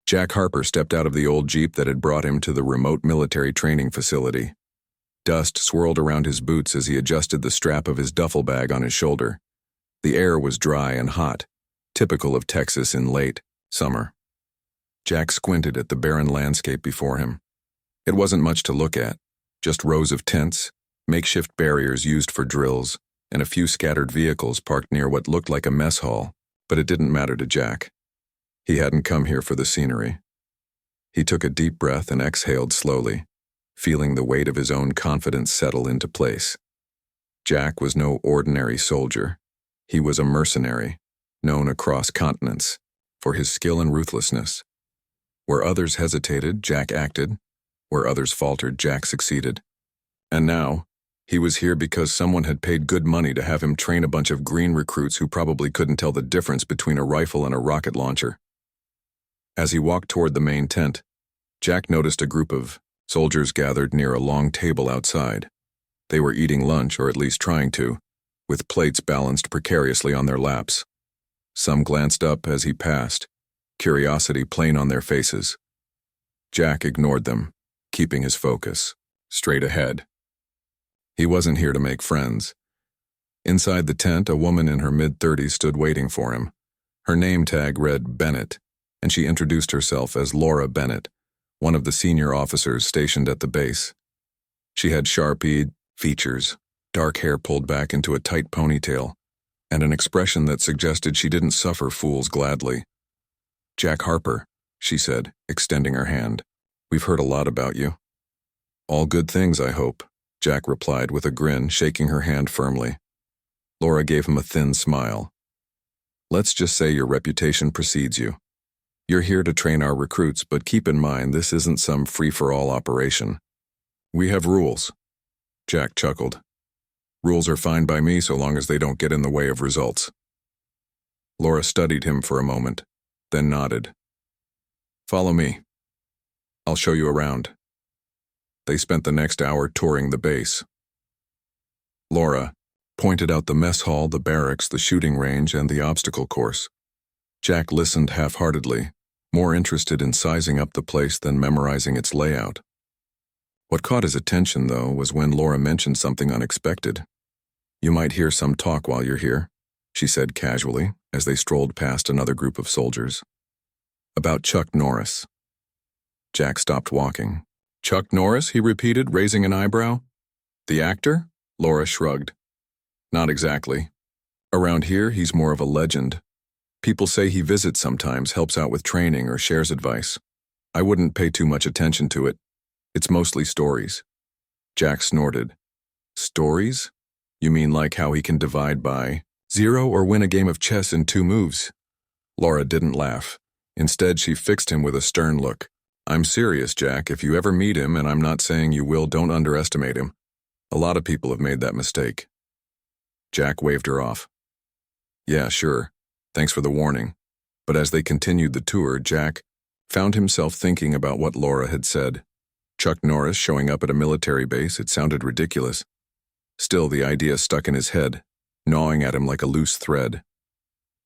Jack Harper stepped out of the old Jeep that had brought him to the remote military training facility. Dust swirled around his boots as he adjusted the strap of his duffel bag on his shoulder. The air was dry and hot, typical of Texas in late summer. Jack squinted at the barren landscape before him. It wasn't much to look at, just rows of tents, makeshift barriers used for drills, and a few scattered vehicles parked near what looked like a mess hall, but it didn't matter to Jack. He hadn't come here for the scenery. He took a deep breath and exhaled slowly, feeling the weight of his own confidence settle into place. Jack was no ordinary soldier. He was a mercenary, known across continents for his skill and ruthlessness. Where others hesitated, Jack acted. Where others faltered, Jack succeeded. And now, he was here because someone had paid good money to have him train a bunch of green recruits who probably couldn't tell the difference between a rifle and a rocket launcher. As he walked toward the main tent, Jack noticed a group of soldiers gathered near a long table outside. They were eating lunch, or at least trying to, with plates balanced precariously on their laps. Some glanced up as he passed, curiosity plain on their faces. Jack ignored them, keeping his focus straight ahead. He wasn't here to make friends. Inside the tent, a woman in her mid-30s stood waiting for him. Her name tag read Bennett, and she introduced herself as Laura Bennett, one of the senior officers stationed at the base. She had sharp-eyed features, dark hair pulled back into a tight ponytail, and an expression that suggested she didn't suffer fools gladly. "Jack Harper," she said, extending her hand. "We've heard a lot about you." "All good things, I hope," Jack replied with a grin, shaking her hand firmly. Laura gave him a thin smile. "Let's just say your reputation precedes you. You're here to train our recruits, but keep in mind this isn't some free-for-all operation. We have rules." Jack chuckled. "Rules are fine by me so long as they don't get in the way of results." Laura studied him for a moment, then nodded. "Follow me. I'll show you around." They spent the next hour touring the base. Laura pointed out the mess hall, the barracks, the shooting range, and the obstacle course. Jack listened half-heartedly, more interested in sizing up the place than memorizing its layout. What caught his attention, though, was when Laura mentioned something unexpected. "You might hear some talk while you're here," she said casually, as they strolled past another group of soldiers. "About Chuck Norris." Jack stopped walking. "Chuck Norris?" he repeated, raising an eyebrow. "The actor?" Laura shrugged. "Not exactly. Around here, he's more of a legend. People say he visits sometimes, helps out with training, or shares advice. I wouldn't pay too much attention to it. It's mostly stories." Jack snorted. "Stories? You mean like how he can divide by zero or win a game of chess in 2 moves?" Laura didn't laugh. Instead, she fixed him with a stern look. "I'm serious, Jack. If you ever meet him, and I'm not saying you will, don't underestimate him. A lot of people have made that mistake." Jack waved her off. "Yeah, sure. Thanks for the warning." But as they continued the tour, Jack found himself thinking about what Laura had said. Chuck Norris showing up at a military base, it sounded ridiculous. Still, the idea stuck in his head, gnawing at him like a loose thread.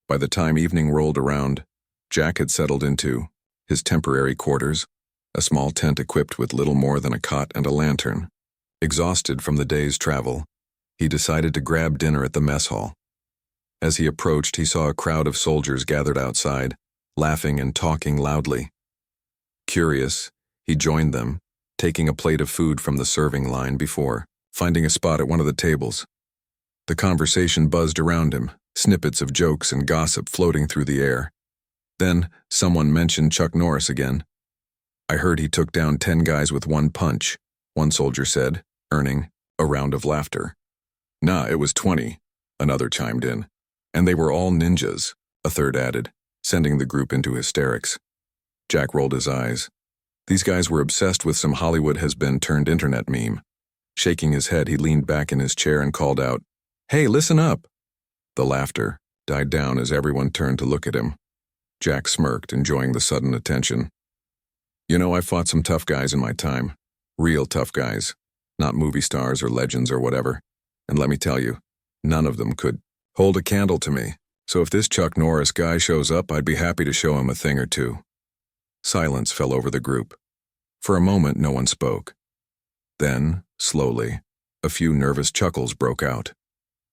By the time evening rolled around, Jack had settled into his temporary quarters, a small tent equipped with little more than a cot and a lantern. Exhausted from the day's travel, he decided to grab dinner at the mess hall. As he approached, he saw a crowd of soldiers gathered outside, laughing and talking loudly. Curious, he joined them, taking a plate of food from the serving line before finding a spot at one of the tables. The conversation buzzed around him, snippets of jokes and gossip floating through the air. Then, someone mentioned Chuck Norris again. "I heard he took down 10 guys with 1 punch, one soldier said, earning a round of laughter. "Nah, it was 20, another chimed in. "And they were all ninjas," a third added, sending the group into hysterics. Jack rolled his eyes. These guys were obsessed with some Hollywood has-been-turned-internet meme. Shaking his head, he leaned back in his chair and called out, "Hey, listen up!" The laughter died down as everyone turned to look at him. Jack smirked, enjoying the sudden attention. "You know, I fought some tough guys in my time. Real tough guys. Not movie stars or legends or whatever. And let me tell you, none of them could hold a candle to me. So if this Chuck Norris guy shows up, I'd be happy to show him a thing or two." Silence fell over the group. For a moment, no one spoke. Then, slowly, a few nervous chuckles broke out.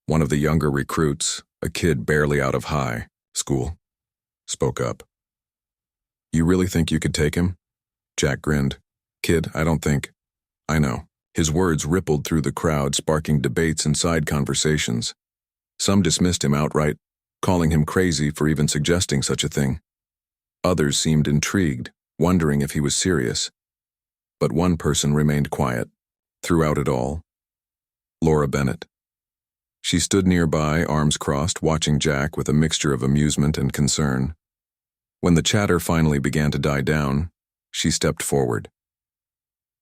One of the younger recruits, a kid barely out of high school, spoke up. "You really think you could take him?" Jack grinned. "Kid, I don't think." "I know." His words rippled through the crowd, sparking debates and side conversations. Some dismissed him outright, calling him crazy for even suggesting such a thing. Others seemed intrigued, wondering if he was serious. But one person remained quiet, throughout it all. Laura Bennett. She stood nearby, arms crossed, watching Jack with a mixture of amusement and concern. When the chatter finally began to die down, she stepped forward.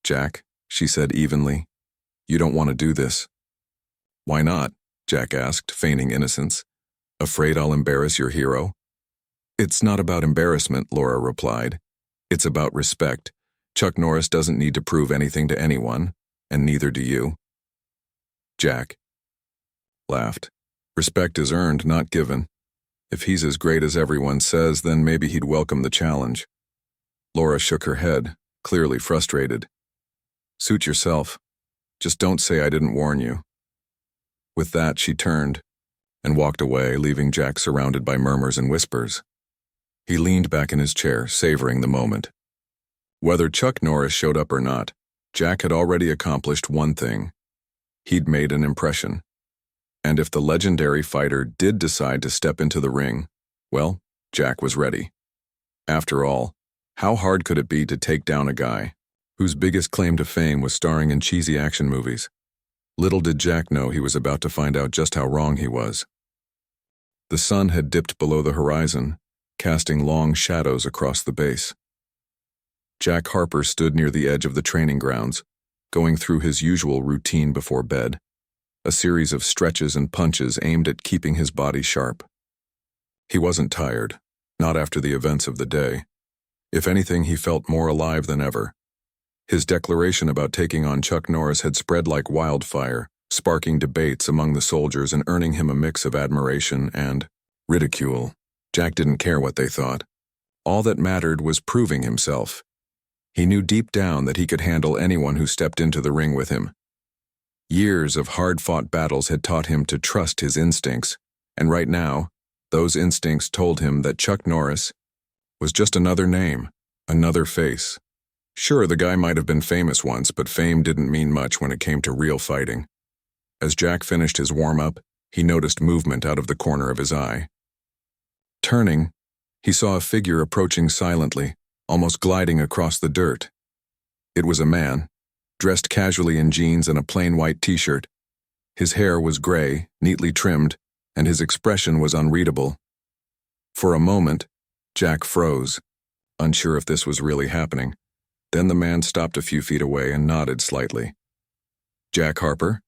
"Jack," she said evenly, "you don't want to do this." "Why not?" Jack asked, feigning innocence. "Afraid I'll embarrass your hero?" "It's not about embarrassment," Laura replied. "It's about respect. Chuck Norris doesn't need to prove anything to anyone, and neither do you." Jack laughed. "Respect is earned, not given. If he's as great as everyone says, then maybe he'd welcome the challenge." Laura shook her head, clearly frustrated. "Suit yourself. Just don't say I didn't warn you." With that, she turned and walked away, leaving Jack surrounded by murmurs and whispers. He leaned back in his chair, savoring the moment. Whether Chuck Norris showed up or not, Jack had already accomplished one thing. He'd made an impression. And if the legendary fighter did decide to step into the ring, well, Jack was ready. After all, how hard could it be to take down a guy whose biggest claim to fame was starring in cheesy action movies? Little did Jack know he was about to find out just how wrong he was. The sun had dipped below the horizon, casting long shadows across the base. Jack Harper stood near the edge of the training grounds, going through his usual routine before bed, a series of stretches and punches aimed at keeping his body sharp. He wasn't tired, not after the events of the day. If anything, he felt more alive than ever. His declaration about taking on Chuck Norris had spread like wildfire, sparking debates among the soldiers and earning him a mix of admiration and ridicule. Jack didn't care what they thought. All that mattered was proving himself. He knew deep down that he could handle anyone who stepped into the ring with him. Years of hard-fought battles had taught him to trust his instincts, and right now, those instincts told him that Chuck Norris was just another name, another face. Sure, the guy might have been famous once, but fame didn't mean much when it came to real fighting. As Jack finished his warm-up, he noticed movement out of the corner of his eye. Turning, he saw a figure approaching silently, almost gliding across the dirt. It was a man, dressed casually in jeans and a plain white t-shirt. His hair was gray, neatly trimmed, and his expression was unreadable. For a moment, Jack froze, unsure if this was really happening. Then the man stopped a few feet away and nodded slightly. "Jack Harper?"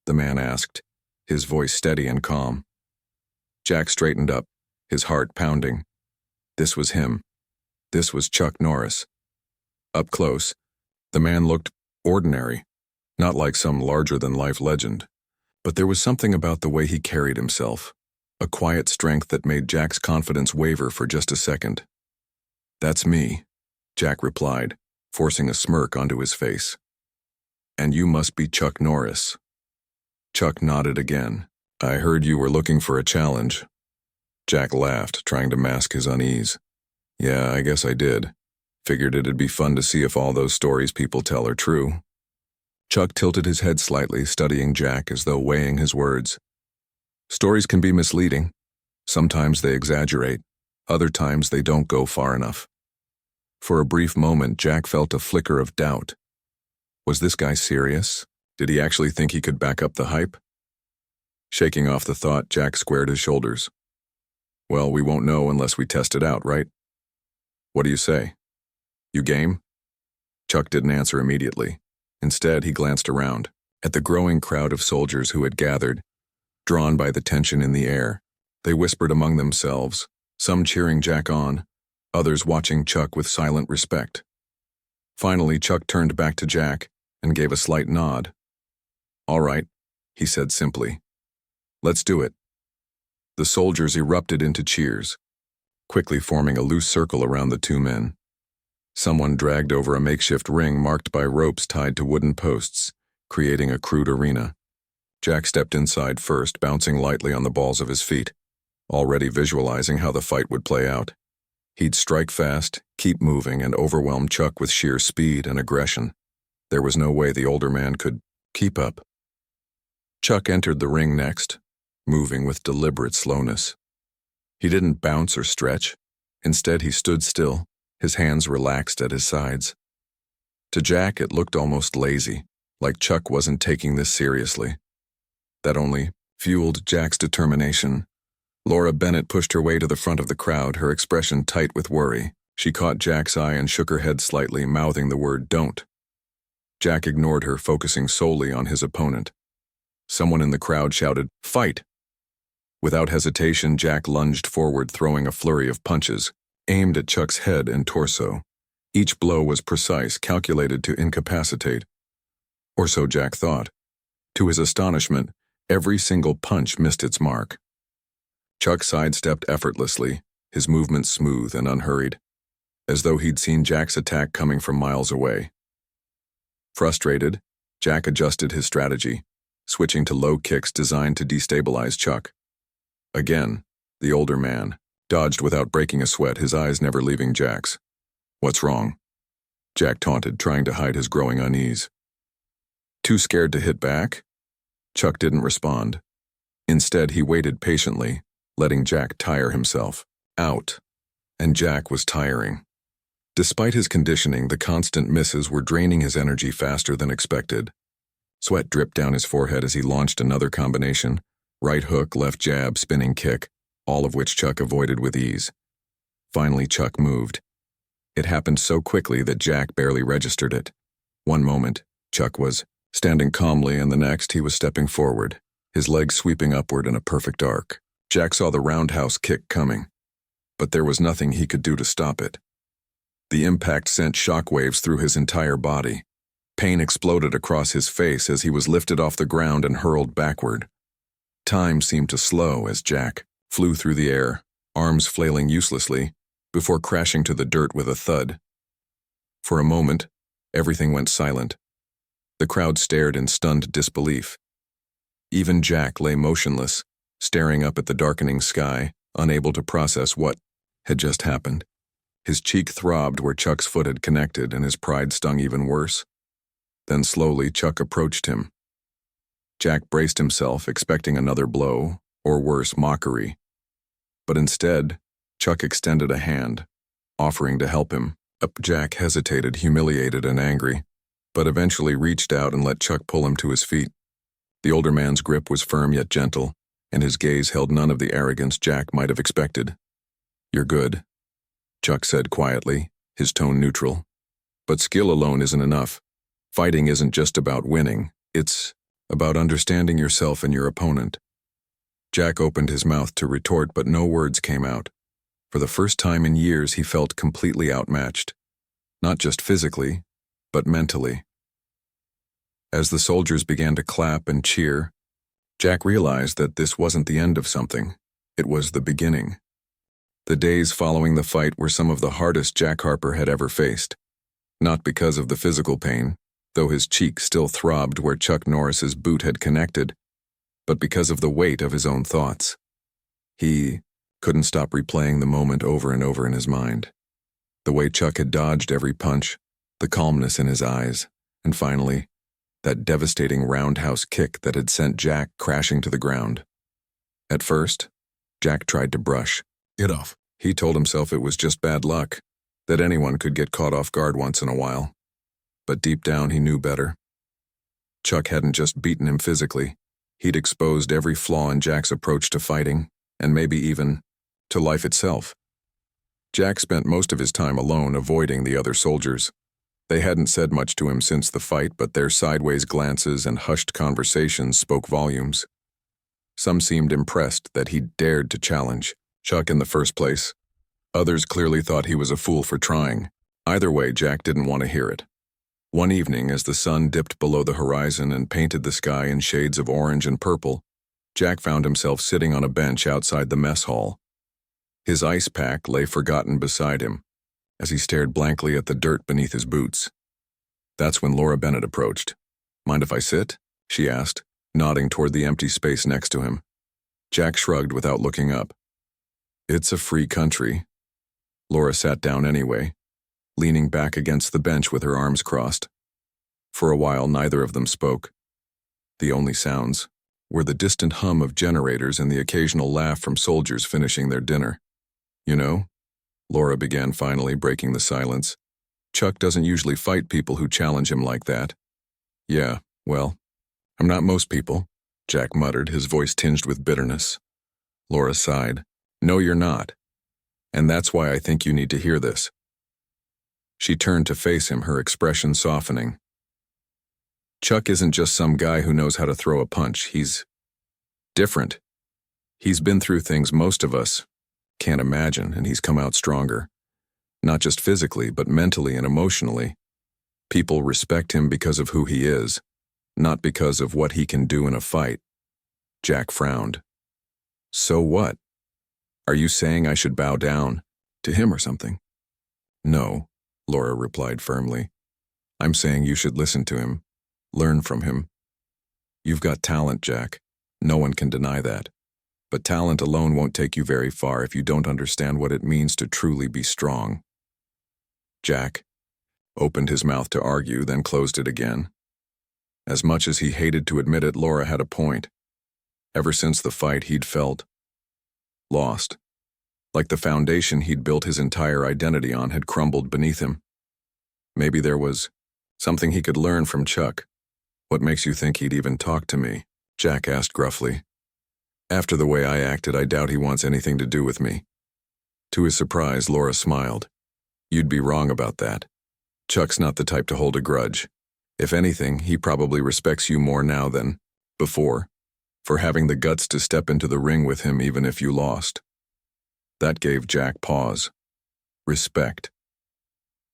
the man asked, his voice steady and calm. Jack straightened up, his heart pounding. This was him. This was Chuck Norris. Up close, the man looked ordinary, not like some larger-than-life legend. But there was something about the way he carried himself, a quiet strength that made Jack's confidence waver for just a second. "That's me," Jack replied, forcing a smirk onto his face. "And you must be Chuck Norris." Chuck nodded again. "I heard you were looking for a challenge." Jack laughed, trying to mask his unease. "Yeah, I guess I did. Figured it'd be fun to see if all those stories people tell are true." Chuck tilted his head slightly, studying Jack as though weighing his words. "Stories can be misleading. Sometimes they exaggerate. Other times they don't go far enough." For a brief moment, Jack felt a flicker of doubt. Was this guy serious? Did he actually think he could back up the hype? Shaking off the thought, Jack squared his shoulders. "Well, we won't know unless we test it out, right? What do you say? You game?" Chuck didn't answer immediately. Instead, he glanced around at the growing crowd of soldiers who had gathered, drawn by the tension in the air. They whispered among themselves, some cheering Jack on, others watching Chuck with silent respect. Finally, Chuck turned back to Jack and gave a slight nod. "All right," he said simply. "Let's do it." The soldiers erupted into cheers, quickly forming a loose circle around the two men. Someone dragged over a makeshift ring marked by ropes tied to wooden posts, creating a crude arena. Jack stepped inside first, bouncing lightly on the balls of his feet, already visualizing how the fight would play out. He'd strike fast, keep moving, and overwhelm Chuck with sheer speed and aggression. There was no way the older man could keep up. Chuck entered the ring next, moving with deliberate slowness. He didn't bounce or stretch. Instead, he stood still, his hands relaxed at his sides. To Jack, it looked almost lazy, like Chuck wasn't taking this seriously. That only fueled Jack's determination. Laura Bennett pushed her way to the front of the crowd, her expression tight with worry. She caught Jack's eye and shook her head slightly, mouthing the word "don't." Jack ignored her, focusing solely on his opponent. Someone in the crowd shouted, "Fight!" Without hesitation, Jack lunged forward, throwing a flurry of punches, aimed at Chuck's head and torso. Each blow was precise, calculated to incapacitate. Or so Jack thought. To his astonishment, every single punch missed its mark. Chuck sidestepped effortlessly, his movements smooth and unhurried, as though he'd seen Jack's attack coming from miles away. Frustrated, Jack adjusted his strategy, switching to low kicks designed to destabilize Chuck. Again, the older man dodged without breaking a sweat, his eyes never leaving Jack's. "What's wrong?" Jack taunted, trying to hide his growing unease. "Too scared to hit back?" Chuck didn't respond. Instead, he waited patiently, letting Jack tire himself out. And Jack was tiring. Despite his conditioning, the constant misses were draining his energy faster than expected. Sweat dripped down his forehead as he launched another combination, right hook, left jab, spinning kick, all of which Chuck avoided with ease. Finally, Chuck moved. It happened so quickly that Jack barely registered it. One moment, Chuck was standing calmly, and the next he was stepping forward, his legs sweeping upward in a perfect arc. Jack saw the roundhouse kick coming, but there was nothing he could do to stop it. The impact sent shockwaves through his entire body. Pain exploded across his face as he was lifted off the ground and hurled backward. Time seemed to slow as Jack flew through the air, arms flailing uselessly, before crashing to the dirt with a thud. For a moment, everything went silent. The crowd stared in stunned disbelief. Even Jack lay motionless, staring up at the darkening sky, unable to process what had just happened. His cheek throbbed where Chuck's foot had connected, and his pride stung even worse. Then slowly, Chuck approached him. Jack braced himself, expecting another blow, or worse, mockery. But instead, Chuck extended a hand, offering to help him. Jack hesitated, humiliated and angry, but eventually reached out and let Chuck pull him to his feet. The older man's grip was firm yet gentle, and his gaze held none of the arrogance Jack might have expected. "You're good," Chuck said quietly, his tone neutral. "But skill alone isn't enough. Fighting isn't just about winning, it's about understanding yourself and your opponent." Jack opened his mouth to retort, but no words came out. For the first time in years, he felt completely outmatched. Not just physically, but mentally. As the soldiers began to clap and cheer, Jack realized that this wasn't the end of something. It was the beginning. The days following the fight were some of the hardest Jack Harper had ever faced. Not because of the physical pain, though his cheek still throbbed where Chuck Norris's boot had connected, but because of the weight of his own thoughts. He couldn't stop replaying the moment over and over in his mind. The way Chuck had dodged every punch, the calmness in his eyes, and finally, that devastating roundhouse kick that had sent Jack crashing to the ground. At first, Jack tried to brush it off. He told himself it was just bad luck, that anyone could get caught off guard once in a while. But deep down, he knew better. Chuck hadn't just beaten him physically. He'd exposed every flaw in Jack's approach to fighting, and maybe even to life itself. Jack spent most of his time alone, avoiding the other soldiers. They hadn't said much to him since the fight, but their sideways glances and hushed conversations spoke volumes. Some seemed impressed that he'd dared to challenge Chuck in the first place. Others clearly thought he was a fool for trying. Either way, Jack didn't want to hear it. One evening, as the sun dipped below the horizon and painted the sky in shades of orange and purple, Jack found himself sitting on a bench outside the mess hall. His ice pack lay forgotten beside him, as he stared blankly at the dirt beneath his boots. That's when Laura Bennett approached. "Mind if I sit?" she asked, nodding toward the empty space next to him. Jack shrugged without looking up. "It's a free country." Laura sat down anyway, leaning back against the bench with her arms crossed. For a while, neither of them spoke. The only sounds were the distant hum of generators and the occasional laugh from soldiers finishing their dinner. "You know," Laura began finally, breaking the silence, "Chuck doesn't usually fight people who challenge him like that." "Yeah, well, I'm not most people," Jack muttered, his voice tinged with bitterness. Laura sighed. "No, you're not. And that's why I think you need to hear this." She turned to face him, her expression softening. "Chuck isn't just some guy who knows how to throw a punch. He's different. He's been through things most of us can't imagine, and he's come out stronger. Not just physically, but mentally and emotionally. People respect him because of who he is, not because of what he can do in a fight." Jack frowned. "So what? Are you saying I should bow down to him or something?" "No," Laura replied firmly. "I'm saying you should listen to him, learn from him. You've got talent, Jack. No one can deny that. But talent alone won't take you very far if you don't understand what it means to truly be strong." Jack opened his mouth to argue, then closed it again. As much as he hated to admit it, Laura had a point. Ever since the fight, he'd felt lost. Like the foundation he'd built his entire identity on had crumbled beneath him. Maybe there was something he could learn from Chuck. "What makes you think he'd even talk to me?" Jack asked gruffly. "After the way I acted, I doubt he wants anything to do with me." To his surprise, Laura smiled. "You'd be wrong about that. Chuck's not the type to hold a grudge. If anything, he probably respects you more now than before, for having the guts to step into the ring with him even if you lost." That gave Jack pause. Respect.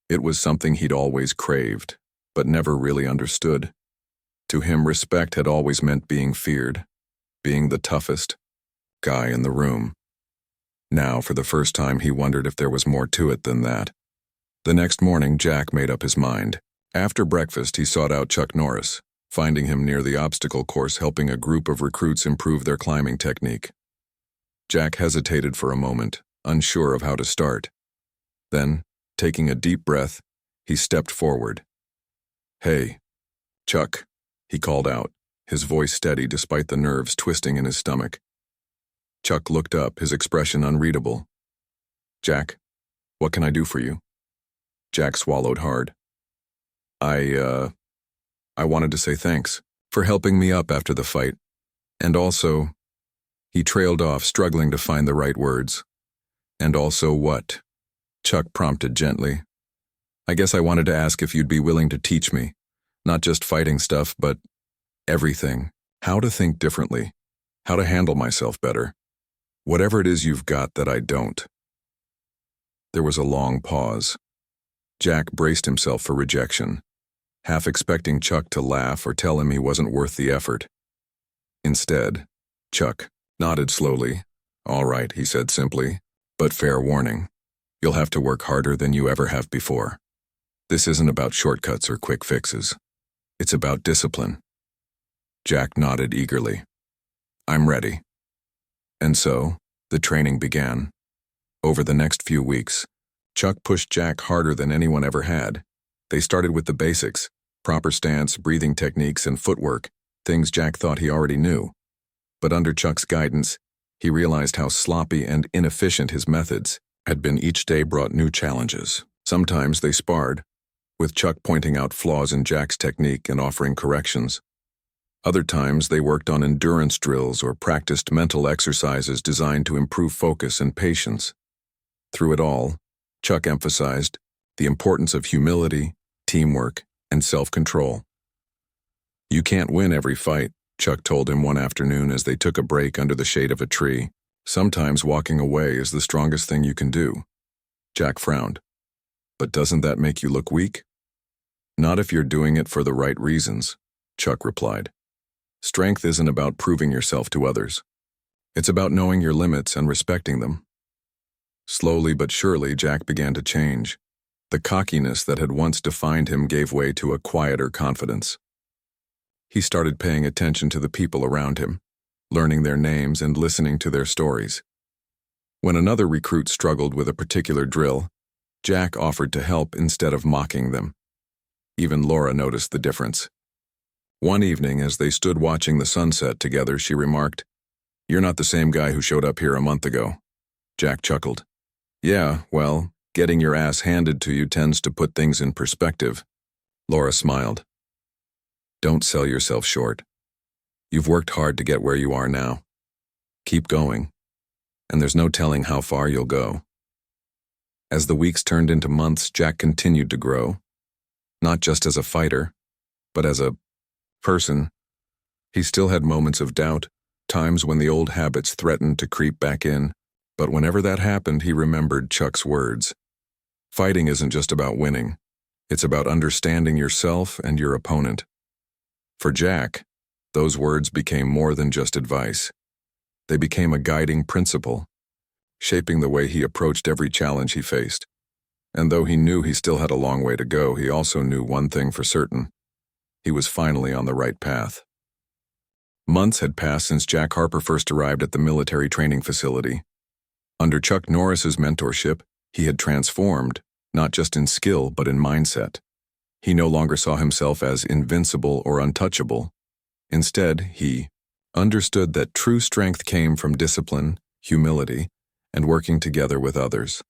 It was something he'd always craved, but never really understood. To him, respect had always meant being feared, being the toughest guy in the room. Now, for the first time, he wondered if there was more to it than that. The next morning, Jack made up his mind. After breakfast, he sought out Chuck Norris, finding him near the obstacle course helping a group of recruits improve their climbing technique. Jack hesitated for a moment, unsure of how to start. Then, taking a deep breath, he stepped forward. "Hey, Chuck," he called out, his voice steady despite the nerves twisting in his stomach. Chuck looked up, his expression unreadable. "Jack, what can I do for you?" Jack swallowed hard. I wanted to say thanks for helping me up after the fight. And also," he trailed off, struggling to find the right words. "And also what?" Chuck prompted gently. "I guess I wanted to ask if you'd be willing to teach me, not just fighting stuff, but everything. How to think differently, how to handle myself better. Whatever it is you've got that I don't." There was a long pause. Jack braced himself for rejection, half expecting Chuck to laugh or tell him he wasn't worth the effort. Instead, Chuck nodded slowly. "All right," he said simply, "but fair warning. You'll have to work harder than you ever have before. This isn't about shortcuts or quick fixes. It's about discipline." Jack nodded eagerly. "I'm ready." And so, the training began. Over the next few weeks, Chuck pushed Jack harder than anyone ever had. They started with the basics, proper stance, breathing techniques, and footwork, things Jack thought he already knew. But under Chuck's guidance, he realized how sloppy and inefficient his methods had been. Each day brought new challenges. Sometimes they sparred, with Chuck pointing out flaws in Jack's technique and offering corrections. Other times they worked on endurance drills or practiced mental exercises designed to improve focus and patience. Through it all, Chuck emphasized the importance of humility, teamwork, and self-control. "You can't win every fight," Chuck told him one afternoon as they took a break under the shade of a tree. "Sometimes walking away is the strongest thing you can do." Jack frowned. "But doesn't that make you look weak?" "Not if you're doing it for the right reasons," Chuck replied. "Strength isn't about proving yourself to others. It's about knowing your limits and respecting them." Slowly but surely, Jack began to change. The cockiness that had once defined him gave way to a quieter confidence. He started paying attention to the people around him, learning their names and listening to their stories. When another recruit struggled with a particular drill, Jack offered to help instead of mocking them. Even Laura noticed the difference. One evening, as they stood watching the sunset together, she remarked, "You're not the same guy who showed up here a month ago." Jack chuckled. "Yeah, well, getting your ass handed to you tends to put things in perspective." Laura smiled. "Don't sell yourself short. You've worked hard to get where you are now. Keep going, and there's no telling how far you'll go." As the weeks turned into months, Jack continued to grow, not just as a fighter, but as a person. He still had moments of doubt, times when the old habits threatened to creep back in, but whenever that happened, he remembered Chuck's words. Fighting isn't just about winning. It's about understanding yourself and your opponent. For Jack, those words became more than just advice. They became a guiding principle, shaping the way he approached every challenge he faced. And though he knew he still had a long way to go, he also knew one thing for certain. He was finally on the right path. Months had passed since Jack Harper first arrived at the military training facility. Under Chuck Norris's mentorship, he had transformed, not just in skill but in mindset. He no longer saw himself as invincible or untouchable. Instead, he understood that true strength came from discipline, humility, and working together with others.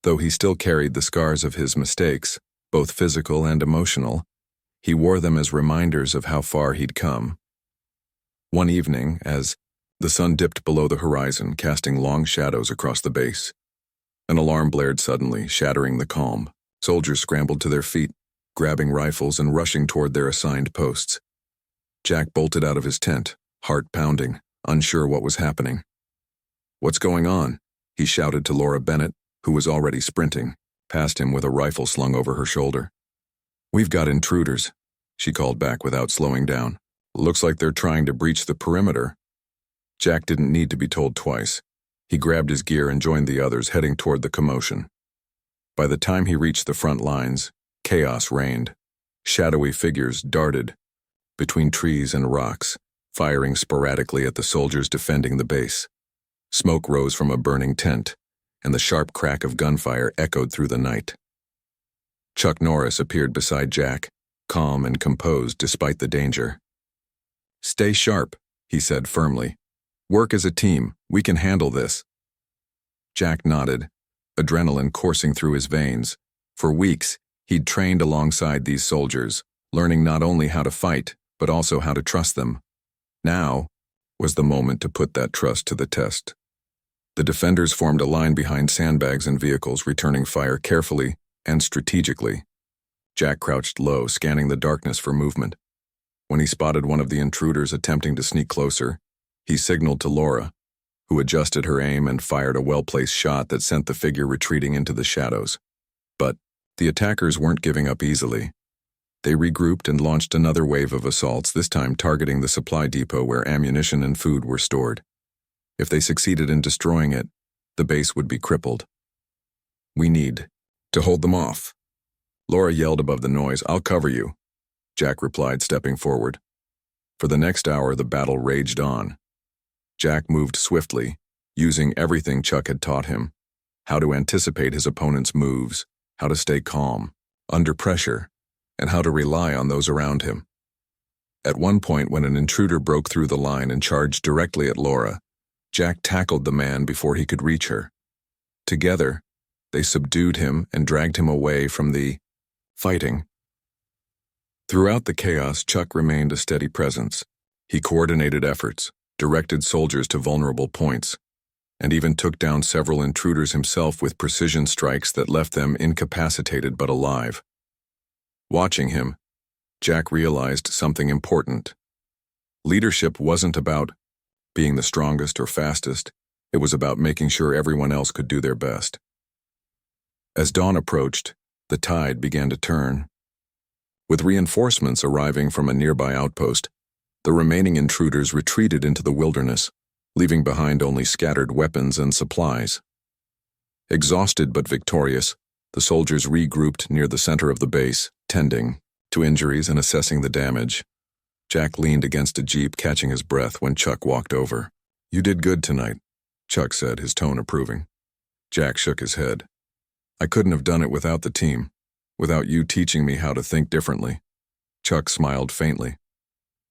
Though he still carried the scars of his mistakes, both physical and emotional, he wore them as reminders of how far he'd come. One evening, as the sun dipped below the horizon, casting long shadows across the base, an alarm blared suddenly, shattering the calm. Soldiers scrambled to their feet, grabbing rifles and rushing toward their assigned posts. Jack bolted out of his tent, heart pounding, unsure what was happening. "What's going on?" he shouted to Laura Bennett, who was already sprinting, past him with a rifle slung over her shoulder. "We've got intruders," she called back without slowing down. "Looks like they're trying to breach the perimeter." Jack didn't need to be told twice. He grabbed his gear and joined the others, heading toward the commotion. By the time he reached the front lines, chaos reigned. Shadowy figures darted between trees and rocks, firing sporadically at the soldiers defending the base. Smoke rose from a burning tent, and the sharp crack of gunfire echoed through the night. Chuck Norris appeared beside Jack, calm and composed despite the danger. "Stay sharp," he said firmly. "Work as a team. We can handle this." Jack nodded, adrenaline coursing through his veins. For weeks, he'd trained alongside these soldiers, learning not only how to fight, but also how to trust them. Now was the moment to put that trust to the test. The defenders formed a line behind sandbags and vehicles, returning fire carefully and strategically. Jack crouched low, scanning the darkness for movement. When he spotted one of the intruders attempting to sneak closer, he signaled to Laura, who adjusted her aim and fired a well-placed shot that sent the figure retreating into the shadows. But the attackers weren't giving up easily. They regrouped and launched another wave of assaults, this time targeting the supply depot where ammunition and food were stored. If they succeeded in destroying it, the base would be crippled. "We need to hold them off." Laura yelled above the noise. "I'll cover you," Jack replied, stepping forward. For the next hour, the battle raged on. Jack moved swiftly, using everything Chuck had taught him: how to anticipate his opponent's moves, how to stay calm under pressure, and how to rely on those around him. At one point, when an intruder broke through the line and charged directly at Laura, Jack tackled the man before he could reach her. Together, they subdued him and dragged him away from the fighting. Throughout the chaos, Chuck remained a steady presence. He coordinated efforts, directed soldiers to vulnerable points, and even took down several intruders himself with precision strikes that left them incapacitated but alive. Watching him, Jack realized something important. Leadership wasn't about being the strongest or fastest. It was about making sure everyone else could do their best. As dawn approached, the tide began to turn. With reinforcements arriving from a nearby outpost, the remaining intruders retreated into the wilderness, leaving behind only scattered weapons and supplies. Exhausted but victorious, The soldiers regrouped near the center of the base, tending to injuries and assessing the damage. Jack leaned against a jeep, catching his breath when Chuck walked over. "You did good tonight," Chuck said, his tone approving. Jack shook his head. "I couldn't have done it without the team, without you teaching me how to think differently." Chuck smiled faintly.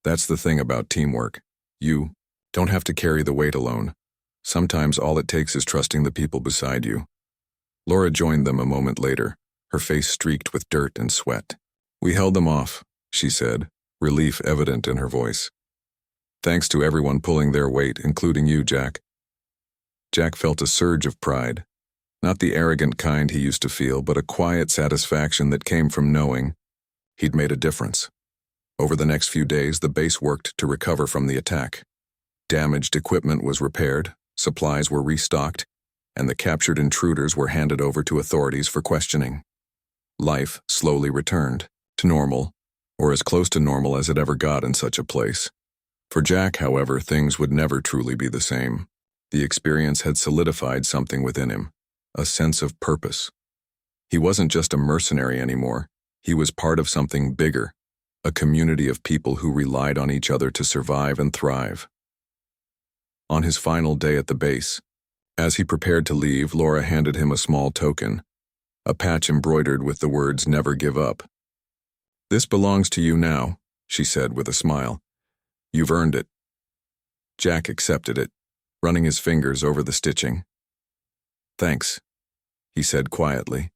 "That's the thing about teamwork. You don't have to carry the weight alone. Sometimes all it takes is trusting the people beside you." Laura joined them a moment later, her face streaked with dirt and sweat. "We held them off," she said, relief evident in her voice. "Thanks to everyone pulling their weight, including you, Jack." Jack felt a surge of pride. Not the arrogant kind he used to feel, but a quiet satisfaction that came from knowing he'd made a difference. Over the next few days, the base worked to recover from the attack. Damaged equipment was repaired, supplies were restocked, and the captured intruders were handed over to authorities for questioning. Life slowly returned to normal, or as close to normal as it ever got in such a place. For Jack, however, things would never truly be the same. The experience had solidified something within him, a sense of purpose. He wasn't just a mercenary anymore. He was part of something bigger, a community of people who relied on each other to survive and thrive. On his final day at the base, as he prepared to leave, Laura handed him a small token, a patch embroidered with the words "Never give up." "This belongs to you now," she said with a smile. "You've earned it." Jack accepted it, running his fingers over the stitching. "Thanks," he said quietly,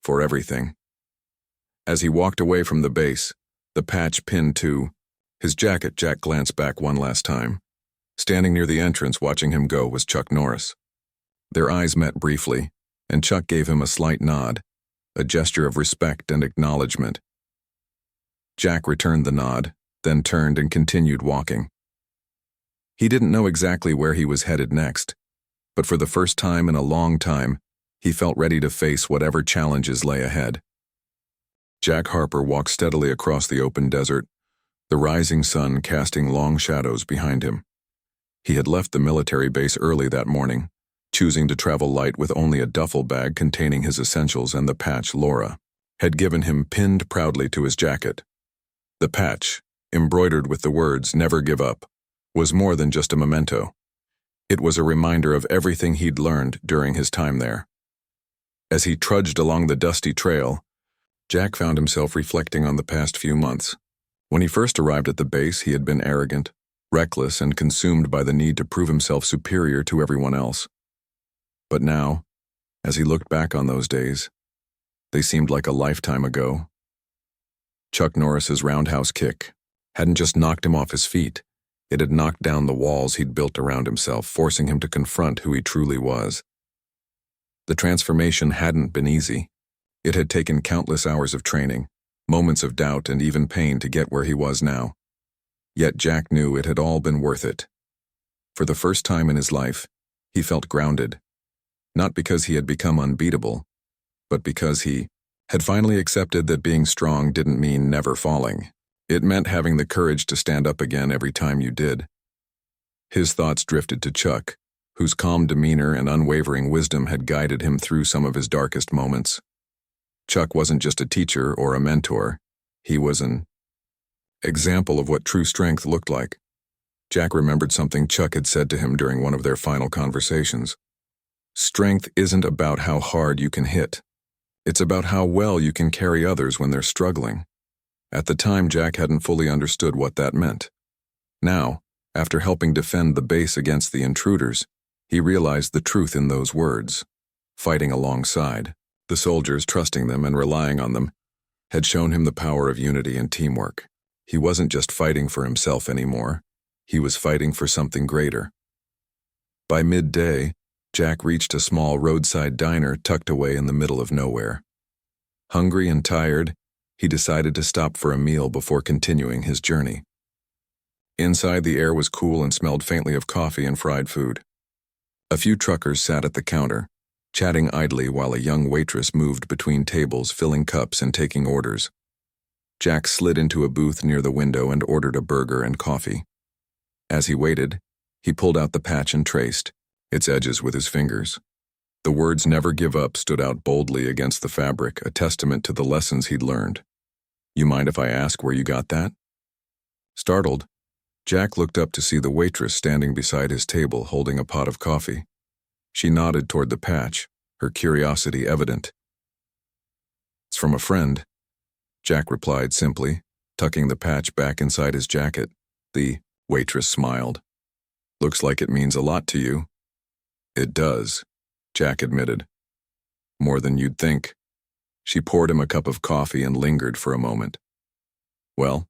"for everything." As he walked away from the base, the patch pinned to his jacket, Jack glanced back one last time. Standing near the entrance watching him go was Chuck Norris. Their eyes met briefly, and Chuck gave him a slight nod, a gesture of respect and acknowledgement. Jack returned the nod, then turned and continued walking. He didn't know exactly where he was headed next, but for the first time in a long time, he felt ready to face whatever challenges lay ahead. Jack Harper walked steadily across the open desert, the rising sun casting long shadows behind him. He had left the military base early that morning, choosing to travel light with only a duffel bag containing his essentials and the patch Laura had given him pinned proudly to his jacket. The patch, embroidered with the words "Never give up," was more than just a memento. It was a reminder of everything he'd learned during his time there. As he trudged along the dusty trail, Jack found himself reflecting on the past few months. When he first arrived at the base, he had been arrogant, reckless, and consumed by the need to prove himself superior to everyone else. But now, as he looked back on those days, they seemed like a lifetime ago. Chuck Norris's roundhouse kick hadn't just knocked him off his feet, it had knocked down the walls he'd built around himself, forcing him to confront who he truly was. The transformation hadn't been easy. It had taken countless hours of training, moments of doubt, and even pain to get where he was now. Yet Jack knew it had all been worth it. For the first time in his life, he felt grounded, not because he had become unbeatable, but because he had finally accepted that being strong didn't mean never falling. It meant having the courage to stand up again every time you did. His thoughts drifted to Chuck, whose calm demeanor and unwavering wisdom had guided him through some of his darkest moments. Chuck wasn't just a teacher or a mentor, he was an example of what true strength looked like. Jack remembered something Chuck had said to him during one of their final conversations. "Strength isn't about how hard you can hit. It's about how well you can carry others when they're struggling." At the time, Jack hadn't fully understood what that meant. Now, after helping defend the base against the intruders, he realized the truth in those words. Fighting alongside, the soldiers, trusting them and relying on them, had shown him the power of unity and teamwork. He wasn't just fighting for himself anymore. He was fighting for something greater. By midday, Jack reached a small roadside diner tucked away in the middle of nowhere. Hungry and tired, he decided to stop for a meal before continuing his journey. Inside, the air was cool and smelled faintly of coffee and fried food. A few truckers sat at the counter, chatting idly while a young waitress moved between tables, filling cups and taking orders. Jack slid into a booth near the window and ordered a burger and coffee. As he waited, he pulled out the patch and traced its edges with his fingers. The words "never give up" stood out boldly against the fabric, a testament to the lessons he'd learned. "You mind if I ask where you got that?" Startled, Jack looked up to see the waitress standing beside his table holding a pot of coffee. She nodded toward the patch, her curiosity evident. "It's from a friend," Jack replied simply, tucking the patch back inside his jacket. The waitress smiled. "Looks like it means a lot to you." "It does," Jack admitted. "More than you'd think." She poured him a cup of coffee and lingered for a moment. "Well,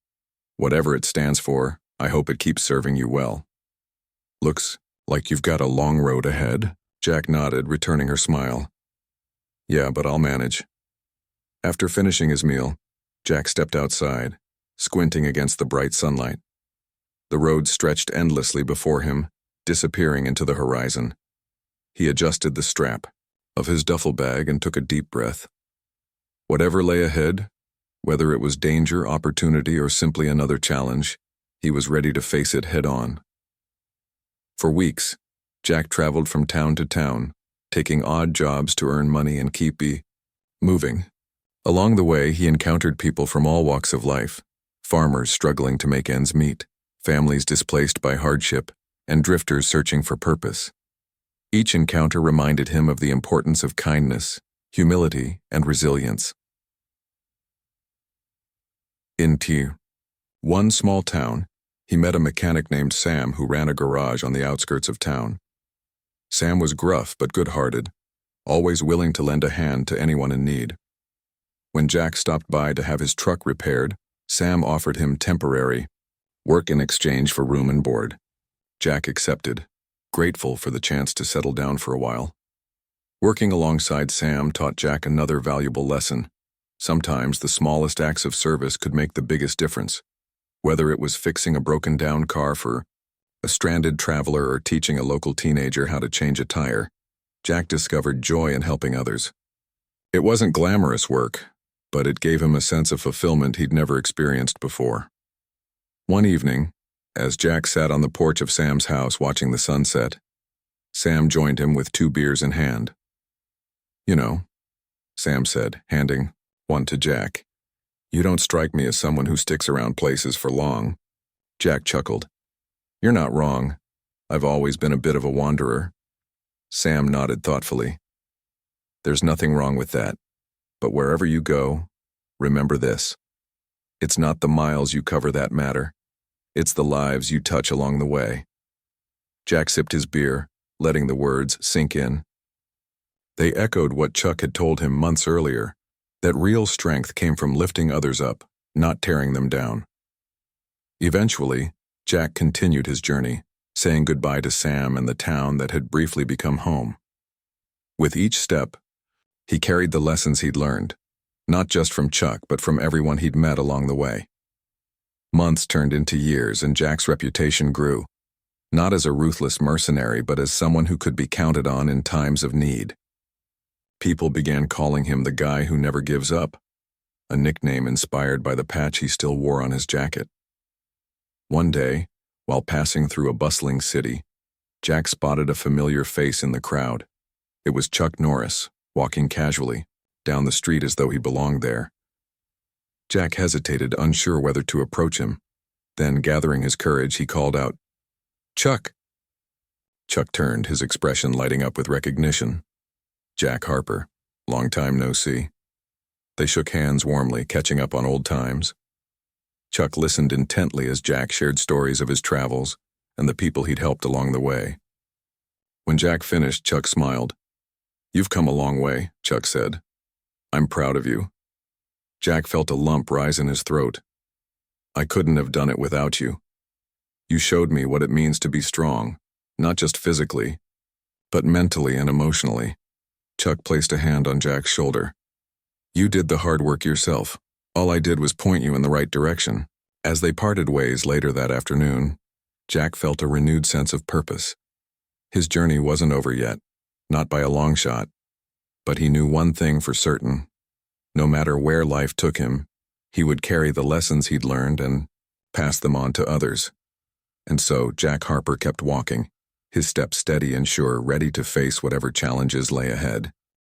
whatever it stands for, I hope it keeps serving you well." "Looks like you've got a long road ahead," Jack nodded, returning her smile. "Yeah, but I'll manage." After finishing his meal, Jack stepped outside, squinting against the bright sunlight. The road stretched endlessly before him, disappearing into the horizon. He adjusted the strap of his duffel bag and took a deep breath. Whatever lay ahead, whether it was danger, opportunity, or simply another challenge, he was ready to face it head-on. For weeks, Jack traveled from town to town, taking odd jobs to earn money and keep moving. Along the way, he encountered people from all walks of life: farmers struggling to make ends meet, families displaced by hardship, and drifters searching for purpose. Each encounter reminded him of the importance of kindness, humility, and resilience. In one small town, he met a mechanic named Sam who ran a garage on the outskirts of town. Sam was gruff but good-hearted, always willing to lend a hand to anyone in need. When Jack stopped by to have his truck repaired, Sam offered him temporary work in exchange for room and board. Jack accepted, grateful for the chance to settle down for a while. Working alongside Sam taught Jack another valuable lesson. Sometimes the smallest acts of service could make the biggest difference. Whether it was fixing a broken-down car for a stranded traveler or teaching a local teenager how to change a tire, Jack discovered joy in helping others. It wasn't glamorous work, but it gave him a sense of fulfillment he'd never experienced before. One evening, as Jack sat on the porch of Sam's house watching the sunset, Sam joined him with 2 beers in hand. "You know," Sam said, handing one to Jack, "you don't strike me as someone who sticks around places for long." Jack chuckled. "You're not wrong. I've always been a bit of a wanderer." Sam nodded thoughtfully. "There's nothing wrong with that. But wherever you go, remember this. It's not the miles you cover that matter. It's the lives you touch along the way." Jack sipped his beer, letting the words sink in. They echoed what Chuck had told him months earlier, that real strength came from lifting others up, not tearing them down. Eventually, Jack continued his journey, saying goodbye to Sam and the town that had briefly become home. With each step, he carried the lessons he'd learned, not just from Chuck, but from everyone he'd met along the way. Months turned into years, and Jack's reputation grew, not as a ruthless mercenary, but as someone who could be counted on in times of need. People began calling him the guy who never gives up, a nickname inspired by the patch he still wore on his jacket. One day, while passing through a bustling city, Jack spotted a familiar face in the crowd. It was Chuck Norris, walking casually down the street as though he belonged there. Jack hesitated, unsure whether to approach him. Then, gathering his courage, he called out, "Chuck!" Chuck turned, his expression lighting up with recognition. Jack Harper, long time no see. They shook hands warmly, catching up on old times. Chuck listened intently as Jack shared stories of his travels and the people he'd helped along the way. When Jack finished, Chuck smiled. "You've come a long way," Chuck said. "I'm proud of you." Jack felt a lump rise in his throat. "I couldn't have done it without you. You showed me what it means to be strong, not just physically, but mentally and emotionally." Chuck placed a hand on Jack's shoulder. "You did the hard work yourself. All I did was point you in the right direction." As they parted ways later that afternoon, Jack felt a renewed sense of purpose. His journey wasn't over yet, not by a long shot, but he knew one thing for certain. No matter where life took him, he would carry the lessons he'd learned and pass them on to others. And so Jack Harper kept walking, his step steady and sure, ready to face whatever challenges lay ahead.